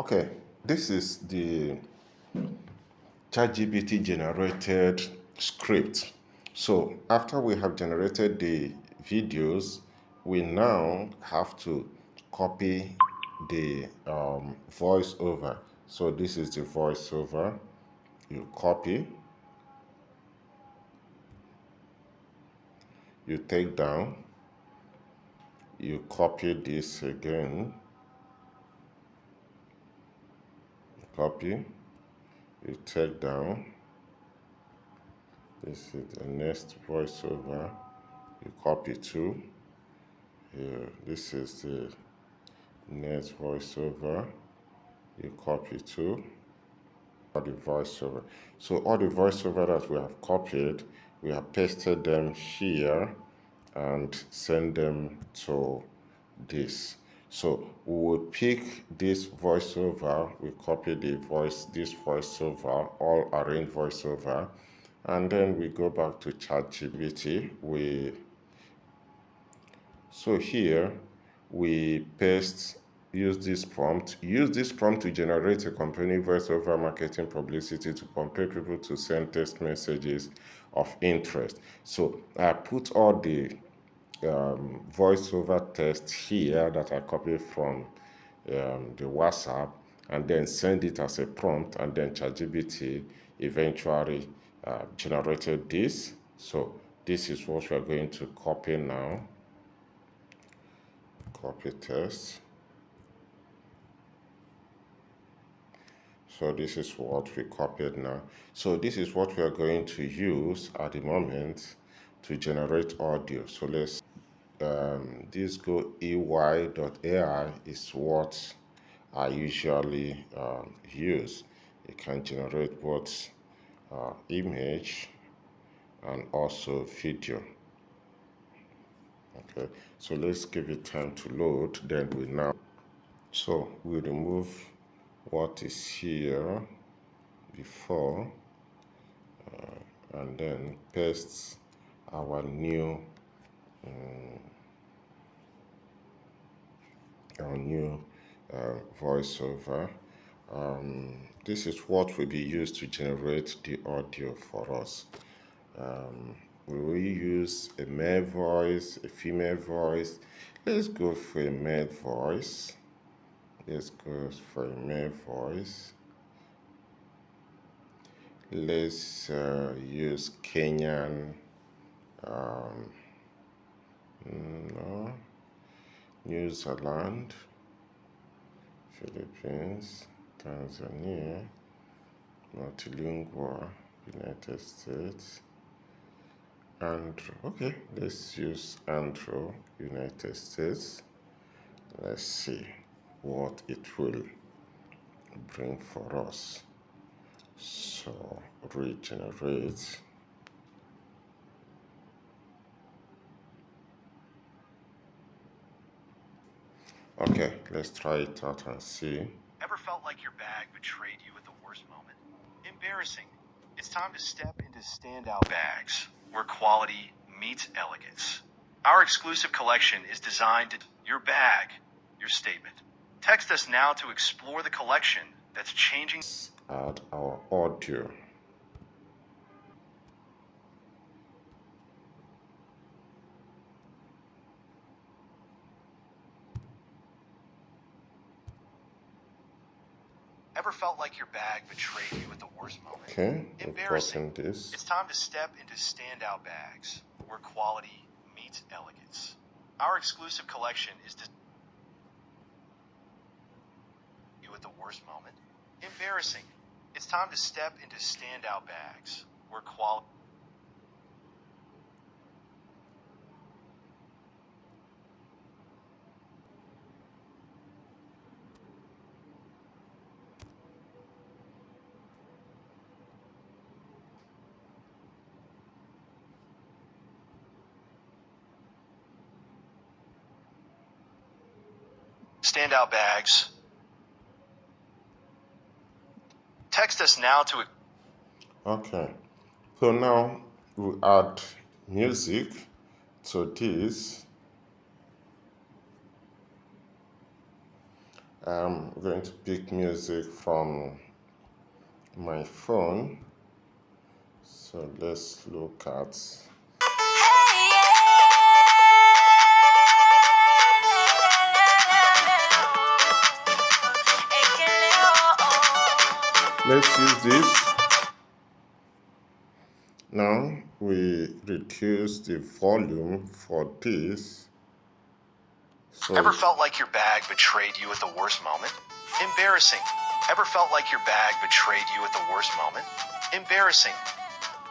Okay, this is the Chatgpt generated script. So after we have generated the videos, we now have to copy the voiceover. So this is the voiceover. You copy, you take down, you copy this again, copy, you take down. This is the next voiceover. You copy too. Here, this is the next voiceover. You copy too. All the voiceover. So all the voiceover that we have copied, we have pasted them here and send them to this. So we will pick this voiceover, we copy this voiceover, all arranged voiceover, and then we go back to ChatGPT. So here we use this prompt to generate a compelling voiceover marketing publicity to compel people to send text messages of interest. So I put all the voiceover text here that I copied from the WhatsApp and then send it as a prompt, and then ChatGPT eventually generated this. So this is what we're going to copy now. Copy text. So this is what we copied now. So this is what we are going to use at the moment to generate audio. So let's this go ey.ai is what I usually use. It can generate both image and also video. Okay, so let's give it time to load. Then so we remove what is here before and then paste our new voiceover. This is what will be used to generate the audio for us. We will use a male voice, a female voice. Let's go for a male voice. Let's go for a male voice. Let's use Kenyan, no, New Zealand, Philippines, Tanzania, multilingual, United States, Andrew. Okay, let's use Andrew, United States. Let's see what it will bring for us. So regenerate. Okay, let's try it out and see. Ever felt like your bag betrayed you at the worst moment? Embarrassing. It's time to step into standout bags, where quality meets elegance. Our exclusive collection is designed to your bag, your statement. Text us now to explore the collection that's changing. Add our audio. Ever felt like your bag betrayed you at the worst moment? Okay, Embarrassing. this. It's time to step into standout bags, where quality meets elegance. Our exclusive collection is you at the worst moment. Embarrassing. It's time to step into standout bags, where quality. Standout bags. Text us now to. Okay, so now we add music to this, I'm going to pick music from my phone. So let's look at. Let's use this. Now we reduce the volume for this. So Ever felt like your bag betrayed you at the worst moment? Embarrassing. Ever felt like your bag betrayed you at the worst moment? Embarrassing.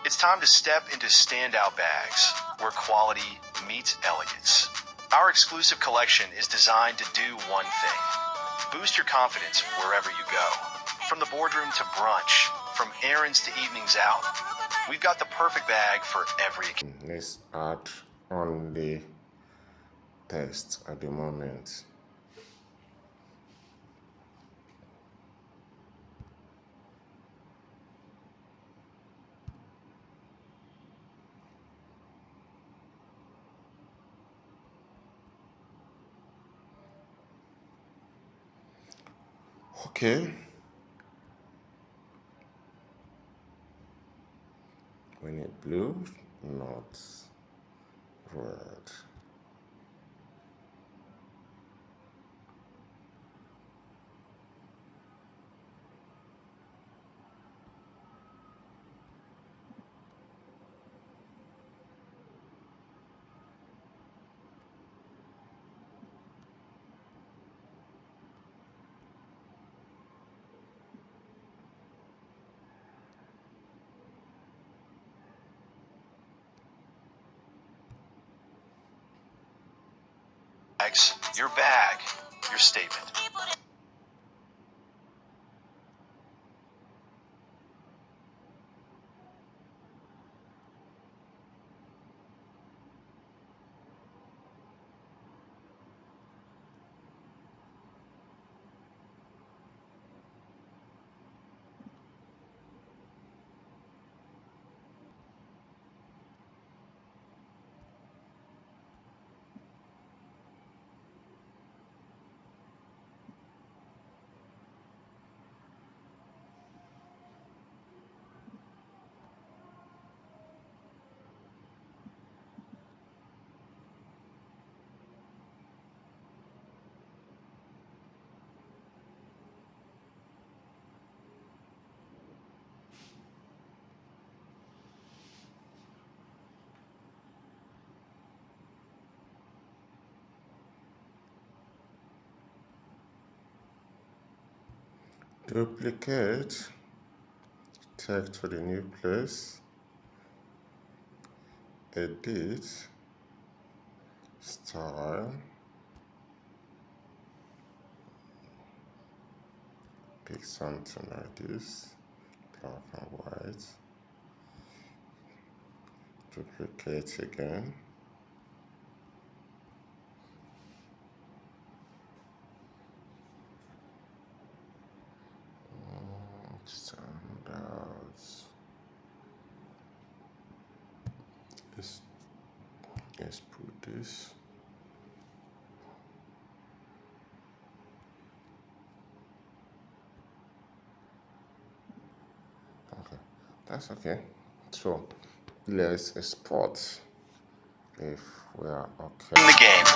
It's time to step into standout bags, where quality meets elegance. Our exclusive collection is designed to do one thing: boost your confidence wherever you go. From the boardroom to brunch, from errands to evenings out, we've got the perfect bag for every occasion. let's add on the text at the moment. Okay. We need blue, not red. Your bag, your statement. Duplicate, take to the new place, edit, style, pick something like this, black and white, duplicate again, standards. Let's put this. Okay, that's okay. So let's export if we are okay. In the game.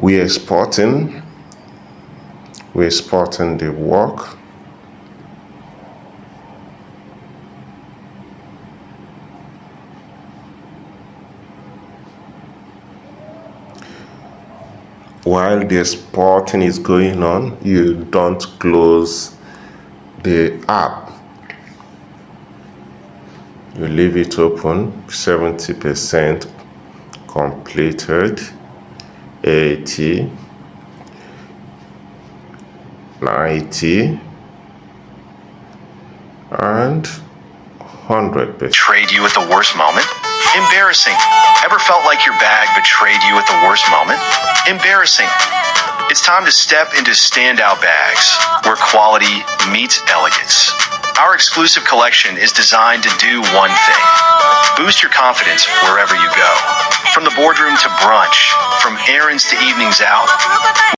We're exporting the work. While the exporting is going on, you don't close the app. You leave it open, 70% completed, 80, 90, and 100%. Betrayed you at the worst moment? Embarrassing. Ever felt like your bag betrayed you at the worst moment? Embarrassing. It's time to step into standout bags, where quality meets elegance. Our exclusive collection is designed to do one thing: boost your confidence wherever you go. From the boardroom to brunch, from errands to evenings out,